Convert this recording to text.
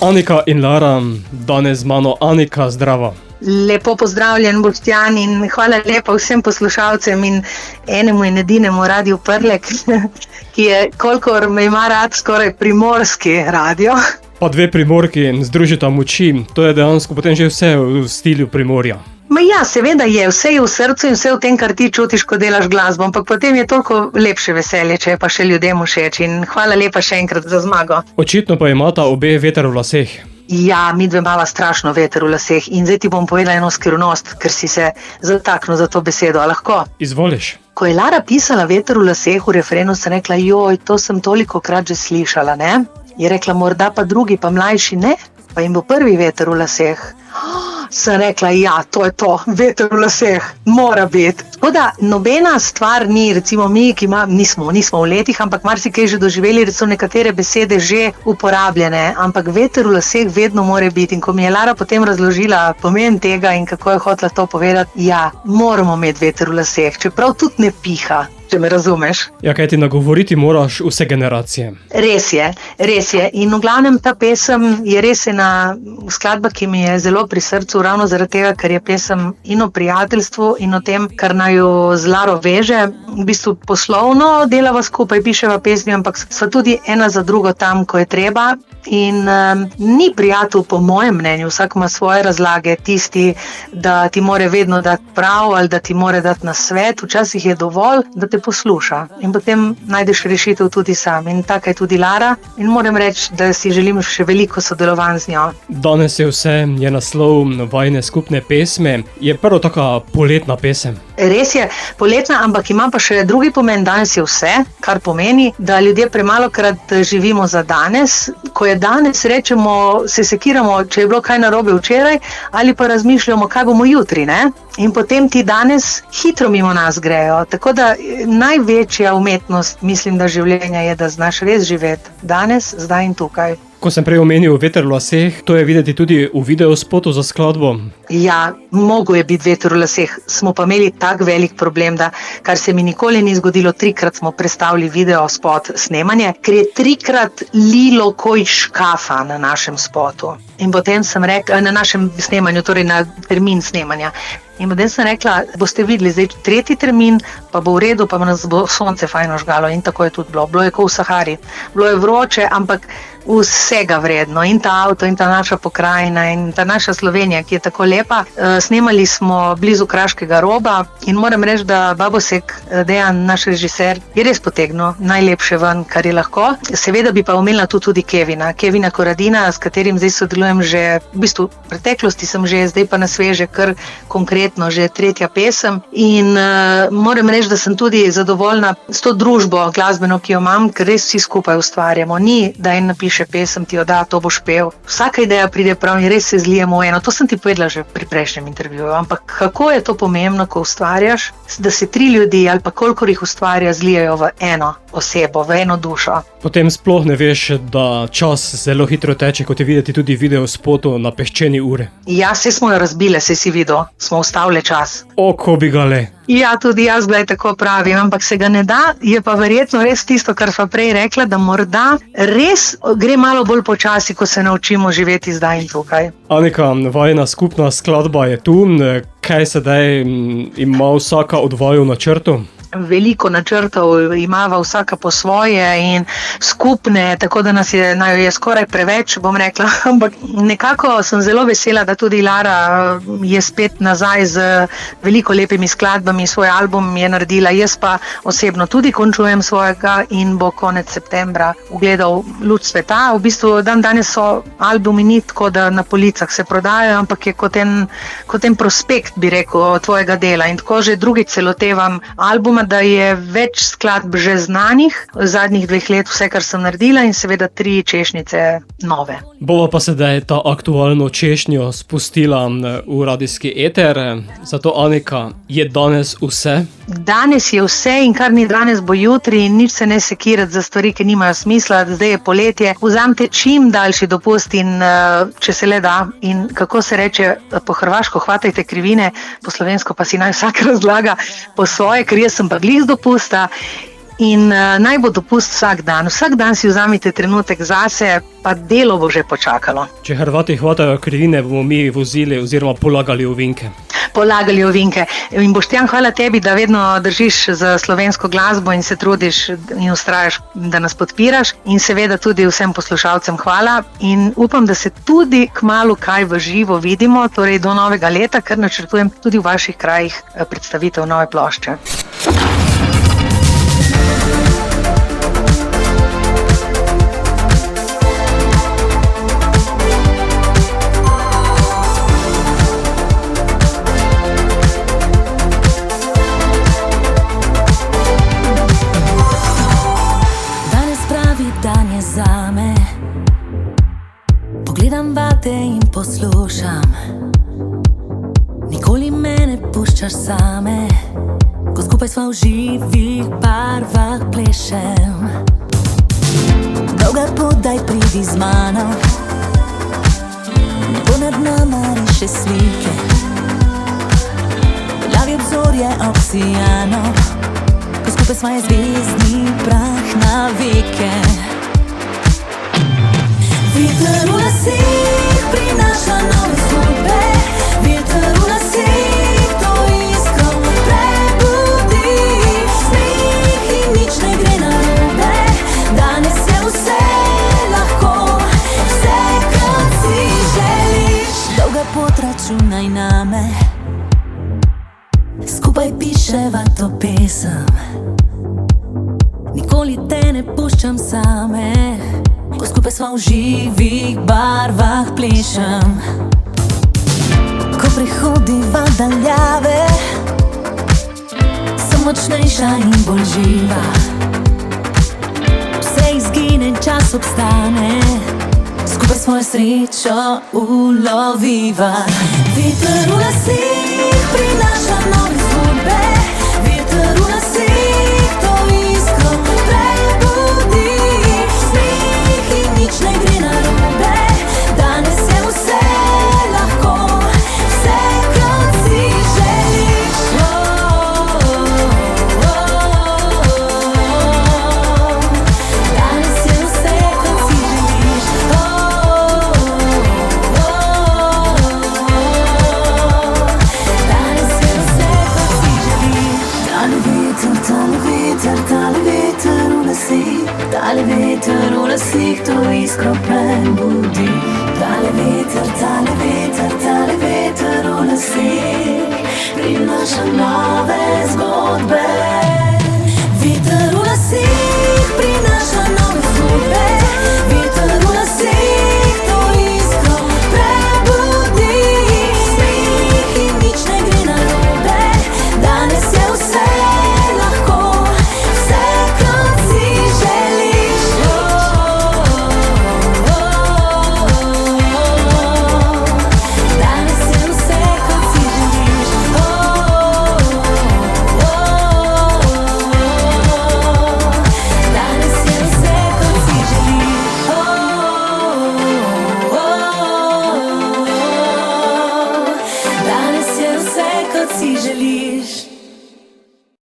Anika in Lara, danes z mano. Anika, zdrava. Lepo pozdravljen, Boštjan, in hvala lepa vsem poslušalcem in enemu in edinemu Radiu Prlek, ki je, kolikor me ima rad, skoraj primorski radio. Pa dve Primorki združita moči, to je dejansko potem že vse v stilu Primorja. Ja, seveda je, vse je v srcu in vse v tem, kar ti čutiš, ko delaš glasbo, ampak potem je toliko lepše veselje, če je pa še ljudem všeč, in hvala lepa še enkrat za zmago. Očitno pa imata obe veter v laseh. Ja, midve imava strašno veter v laseh in zdaj ti bom povedala eno skrivnost, ker si se zataknil za to besedo, a lahko? Izvoliš. Ko je Lara pisala Veter v laseh v refrenu, sem rekla, joj, to sem tolikokrat že slišala, ne? Je rekla, morda pa drugi, pa mlajši ne, pa jim bo prvi veter v laseh. Sem rekla, ja, to je to, veter v laseh, mora biti. Tako da nobena stvar ni, recimo mi, ki nismo v letih, ampak marsikaj že doživeli, recimo nekatere besede že uporabljene, ampak veter v laseh vedno mora biti. In ko mi je Lara potem razložila pomen tega in kako je hotela to povedati, ja, moramo imeti veter v laseh, čeprav tudi ne piha. Če me razumeš. Ja, kaj ti nagovoriti moraš vse generacije. Res je. In v glavnem ta pesem je res ena skladba, ki mi je zelo pri srcu, ravno zaradi tega, ker je pesem in o prijateljstvu in o tem, kar naju z Laro veže. V bistvu poslovno delava skupaj, piševa pesmi, ampak sva tudi ena za drugo tam, ko je treba. In ni prijatelj, po mojem mnenju, vsak ima svoje razlage, tisti, da ti more vedno dati prav ali da ti more dati nasvet, včasih je dovolj, da te posluša in potem najdeš rešitev tudi sam. In taka je tudi Lara in moram reči, da si želim še veliko sodelovanj z njo. Danes je vse, je naslov vajine skupne pesme, je prvo taka poletna pesem. Res je, poletna, ampak ima pa še drugi pomen, danes je vse, kar pomeni, da ljudje premalokrat živimo za danes. Ko je danes, rečemo, se sekiramo, če je bilo kaj narobe včeraj, ali pa razmišljamo, kaj bomo jutri, ne? In potem ti danes hitro mimo nas grejo. Tako da največja umetnost, mislim, da življenja je, da znaš res živeti danes, zdaj in tukaj. Ko sem prej omenil veter v laseh, to je videti tudi v videospotu za skladbo. Ja, mogel je biti veter v laseh. Smo pa imeli tak velik problem, da kar se mi nikoli ni zgodilo, 3-krat smo prestavili videospot snemanje, ker je 3-krat lilo koj škafa na našem spotu. In potem sem rekla, na našem snemanju, torej na termin snemanja. In potem sem rekla, boste videli, zdaj 3. termin, pa bo v redu, pa nas bo sonce fajno žgalo. In tako je tudi bilo. Bilo je kot v Sahari. Bilo je vroče, ampak vsega vredno. In ta avto, in ta naša pokrajina, in ta naša Slovenija, ki je tako lepa. Snemali smo blizu Kraškega roba in moram reči, da Babosek, Dejan, naš režiser, je res potegnil najlepše ven, kar je lahko. Seveda bi pa omenila tudi Kevina Koradina, s katerim zdaj sodelujem že, v bistvu v preteklosti sem že, zdaj pa na sveže, kar konkretno že 3. pesem. In moram reči, da sem tudi zadovoljna s to družbo glasbeno, ki jo imam, ker res vsi skupaj ustvarjamo. Ni, da en napiše pesem, ti jo da, to boš pel. Vsaka ideja pride prav in res se zlijemo v eno. To sem ti povedala že pri prejšnjem intervjuju, ampak kako je to pomembno, ko ustvarjaš, da se 3 ljudi ali pa kolikor jih ustvarja, zlijajo v eno osebo, v eno dušo. Potem sploh ne veš, da čas zelo hitro teče, kot je videti tudi v videospotu na peščeni ure. Ja, saj smo jo razbile, saj si videl, smo ustavili čas. Ko bi ga le. Ja, tudi jaz gledaj tako pravim, ampak se ga ne da, je pa verjetno res tisto, kar sva prej rekla, da morda res gre malo bolj počasi, ko se naučimo živeti zdaj in tukaj. Anika, vajina skupna skladba je tu, kaj sedaj ima vsaka od vaju na načrtu? Veliko načrtov imava vsaka po svoje in skupne, tako da nas je skoraj preveč, bom rekla, ampak nekako sem zelo vesela, da tudi Lara je spet nazaj z veliko lepimi skladbami, svoj album je naredila, jaz pa osebno tudi končujem svojega in bo konec septembra ugledal luč sveta. V bistvu danes so albumi ni tako, da na policah se prodajajo, ampak je kot en prospekt, bi rekel, tvojega dela in tako že drugič se lotevam albuma, da je več skladb že znanih, v zadnjih 2 let vse, kar sem naredila in seveda 3 češnjice nove. Bova pa sedaj ta aktualno češnjo spustila v radijski eter, zato Anika, je danes vse? Danes je vse in kar ni danes, bo jutri in nič se ne sekirati za stvari, ki nimajo smisla, zdaj je poletje, vzamite čim daljši dopust in če se le da in kako se reče po hrvaško, hvatajte krivine, po slovensko pa si naj vsak razlaga po svoje, ker jaz sem pa glih z dopusta In naj bo dopust vsak dan si vzamite trenutek zase, pa delo bo že počakalo. Če Hrvati hvatajo krivine, bomo mi vozili oziroma polagali ovinke. Polagali ovinke. In Boštjan, hvala tebi, da vedno držiš za slovensko glasbo in se trudiš in ustrajaš, da nas podpiraš. In seveda tudi vsem poslušalcem hvala. In upam, da se tudi kmalu kaj v živo vidimo, torej do novega leta, ker načrtujem tudi v vaših krajih predstavitev nove plošče. Pogledam vate in poslušam, nikoli me ne puščaš same, ko skupaj sva v živih barvah plešem. Dolga pot, daj pridi z mano, nebo nad nama riše slike, glavi obzorje obsijano, ko skupaj sva je zvezdni prah na veke. Vjeter v lasih prinaša nove zgodbe, vjeter v lasih to iskro prebudi. Smeh in nič ne gre narobe, danes je vse lahko, vse kar si želiš. Dolga pot, računaj name, skupaj piševa to pesem, nikoli te ne puščam same, ko skupaj sva v živih barvah plešem. Ko prehodiva daljave, sem močnejša in bolj živa. Vse izgine, čas obstane, skupaj svojo srečo uloviva. Vjeter v lasih prinaša nove zgodbe, vjeter v lasih to iskro prebudi. Nič ne gre narobe, danes je vse lahko, vse kar si želiš. Danes je vse kar si želiš. Danes je vse kar si želiš. Tale veter, tale veter, tale veter v lasih, tale veter v lasih to iskro prebudi. Tale veter, tale veter, tale veter v lasih prinaša nove zgodbe.